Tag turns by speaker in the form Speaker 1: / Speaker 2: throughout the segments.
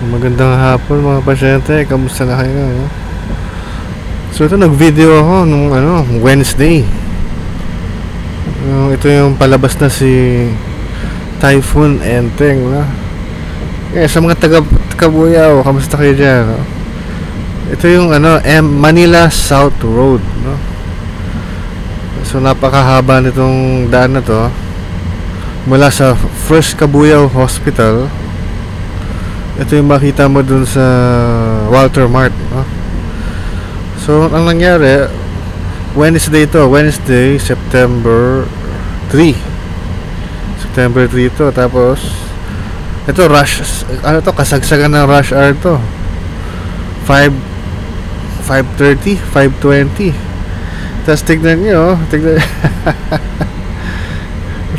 Speaker 1: Magandang hapon mga pasyente, kamusta na kayo? No? So ito nag-video ako nung Wednesday. Ito yung palabas na si Typhoon Enteng, no? Sa mga taga-Buyaw, kamusta kayo dyan? No? Ito yung Manila South Road, no? So napakahaba nitong daan na to mula sa First Cabuyao Hospital. Ito yung makita mo dun sa Walter Mart, no? So ang nangyari Wednesday September 3 to. Tapos ito rush, kasagsagan ng rush hour to. 5:30, 5:20. Tapos tignan nyo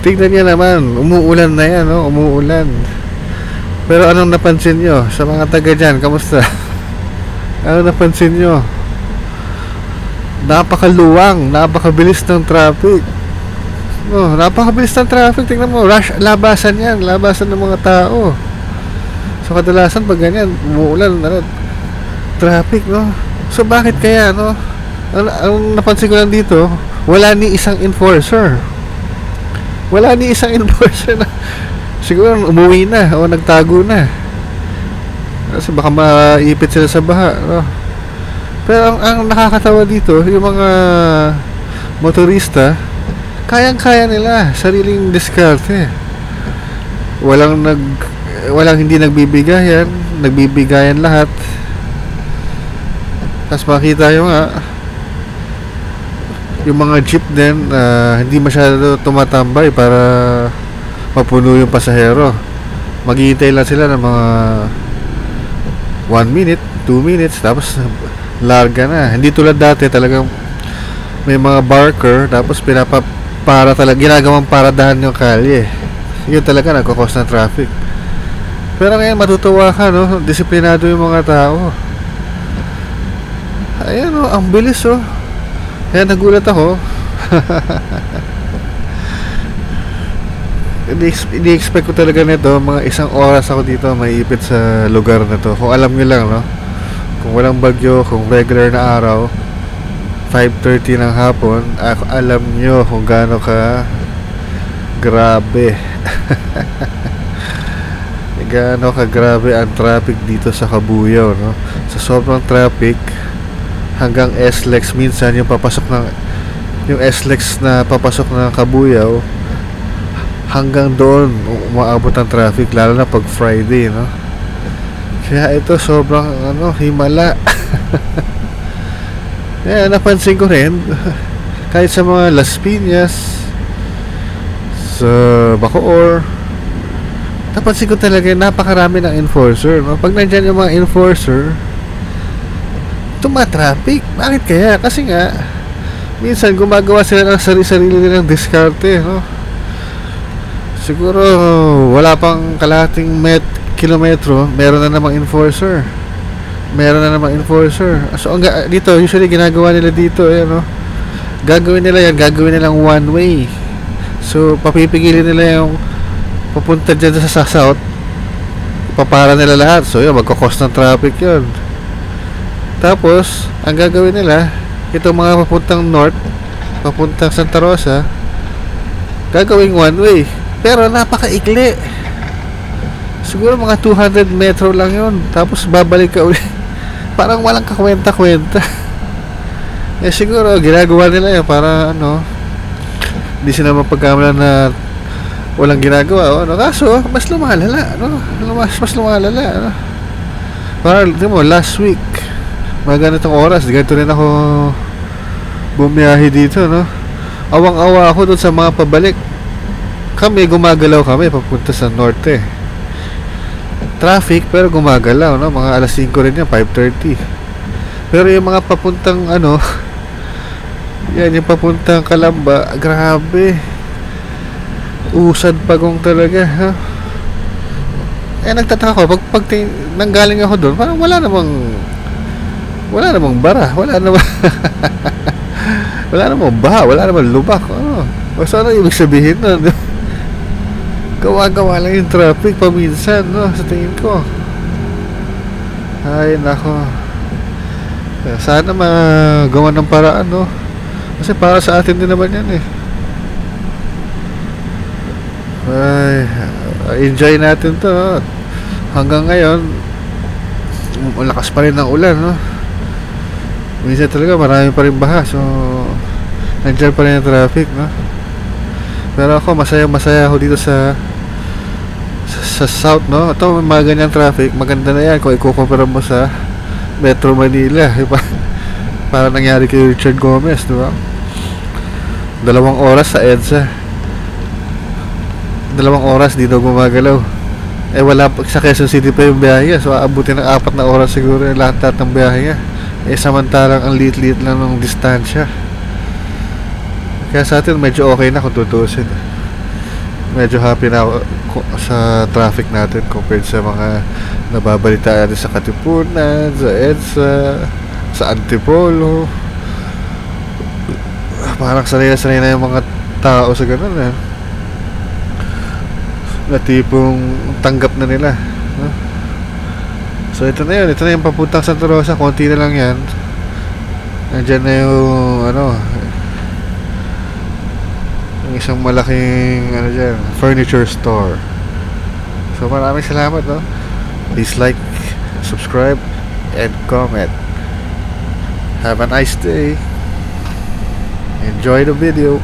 Speaker 1: tignan nyo naman, umuulan na yan, no? Umuulan. Pero anong napansin nyo sa mga taga dyan? Kamusta? Anong napansin nyo? Napakaluwang, napakabilis ng traffic. Napakabilis ng traffic. Tingnan mo, rush, labasan yan. Labasan ng mga tao. So kadalasan pag ganyan, umuulan, traffic, no? So bakit kaya, no? Ang napansin ko lang dito, wala ni isang enforcer. Na siguro umuwi na o nagtago na. Kasi baka maipit sila sa baha, no? Pero ang nakakatawa dito, yung mga motorista, kayang-kaya nila, sariling diskarte. Walang hindi nagbibigayan lahat. Tapos makita yung mga jeep din, hindi masyado tumatambay para mapuno yung pasahero. Maghihintay lang sila ng mga 1 minute, 2 minutes, tapos larga na. Hindi tulad dati, talagang may mga barker, tapos ginagawang paradahan yung kalye. Yun talaga nagkakos ng traffic. Pero ngayon matutuwa ka, no? Disiplinado yung mga tao. Ayan, ang bilis, kaya nagulat ako. Ini-expect ko talaga nito, mga 1 oras ako dito maiipit sa lugar na to. Kung alam nyo lang, no? Kung walang bagyo, kung regular na araw, 5:30 ng hapon, alam nyo kung gaano ka grabe. Gaano ka grabe ang traffic dito sa Cabuyao, no? Sa sobrang traffic, hanggang SLEX minsan yung SLEX na papasok ng Cabuyao, hanggang doon umaabot ang traffic, lalo na pag Friday, no? Kaya ito sobrang himala. Kaya napansin ko rin kahit sa mga Las Piñas, sa Bacoor, napansin ko talaga napakarami ng enforcer, no? Pag nandyan yung mga enforcer, tumatraffic. Bakit kaya? Kasi nga minsan gumagawa sila ng sarili-sarili nilang diskarte, no? Siguro wala pang kalahating kilometro, meron na namang enforcer. So dito usually ginagawa nila dito, no? Gagawin nilang one way. So papipigilin nila yung papunta dyan sa south, papara nila lahat. So yun, magkakos ng traffic yun. Tapos ang gagawin nila, itong mga papuntang north, papuntang Santa Rosa, gagawing one way. Pero napakaikli. Siguro mga 200 metro lang yun. Tapos babalik ka ulit. Parang walang kakwenta-kwenta. Siguro ginagawa nila yun para hindi sila mapagkamalan na walang ginagawa, Kaso mas lumalala, mas lumalala, Parang last week mga ganitong oras, ganito rin ako bumiyahe dito, Awang-awa ako doon sa mga pabalik. Gumagalaw kami papunta sa norte. Traffic pero gumagalaw, mga alas 5 rin yan, 5:30. Pero yung mga papuntang yan yung papuntang Calamba, grabe. Usad pagong talaga, nagtataka ko pag nanggaling ako doon, parang wala namang bara, wala namang baha, wala namang lubak. Basta ibig sabihin nun? Gawa-gawa lang yung traffic paminsan, sa tingin ko. Ay nako, sana magawa ng paraan, no? Kasi para sa atin din naman yan eh. Ay, enjoy natin to, no? Hanggang ngayon malakas pa rin ang ulan, no? Minsan talaga marami pa rin baha, so nandiyan pa rin ang traffic, no? Pero ako masaya ako dito sa south, no? Ito mga ganyan traffic, maganda na yan kung ikukumpara mo sa Metro Manila, diba? Para nangyari kay Richard Gomez, diba? 2 oras sa EDSA, 2 oras di daw gumagalaw. Eh wala pa, sa Quezon City pa yung biyahe niya, so aabutin ng 4 na oras siguro yung lahat ng biyahe niya. Eh samantalang ang liit-liit lang ng distansya. Kaya sa atin medyo okay na kung tutusin. Medyo happy na ako sa traffic natin compared sa mga nababalitaan natin sa Katipunan, sa EDSA, sa Antipolo. Parang sanay na yung mga tao sa ganun, eh. Na tipong tanggap na nila, no? So ito na yung papuntang Santa Rosa, konti na lang yan. Nandiyan na yung yung isang malaking dyan, furniture store. So maraming salamat, no? Please like, subscribe, and comment. Have a nice day. Enjoy the video.